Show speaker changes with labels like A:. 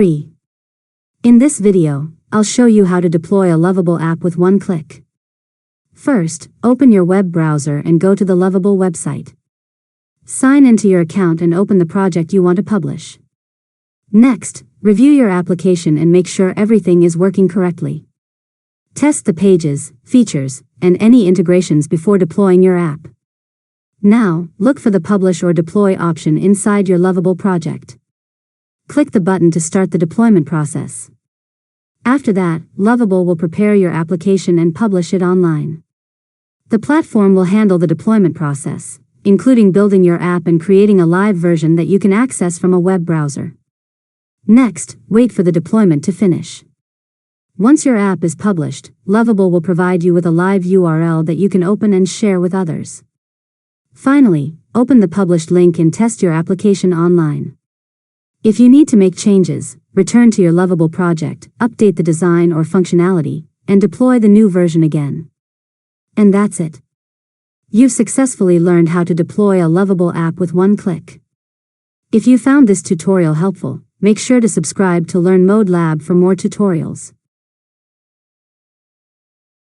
A: 3. In this video, I'll show you how to deploy a Lovable app with one click. First, open your web browser and go to the Lovable website. Sign into your account and open the project you want to publish. Next, review your application and make sure everything is working correctly. Test the pages, features, and any integrations before deploying your app. Now, look for the Publish or Deploy option inside your Lovable project. Click the button to start the deployment process. After that, Lovable will prepare your application and publish it online. The platform will handle the deployment process, including building your app and creating a live version that you can access from a web browser. Next, wait for the deployment to finish. Once your app is published, Lovable will provide you with a live URL that you can open and share with others. Finally, open the published link and test your application online. If you need to make changes, return to your Lovable project, update the design or functionality, and deploy the new version again. And that's it. You've successfully learned how to deploy a Lovable app with one click. If you found this tutorial helpful, make sure to subscribe to Learn Mode Lab for more tutorials.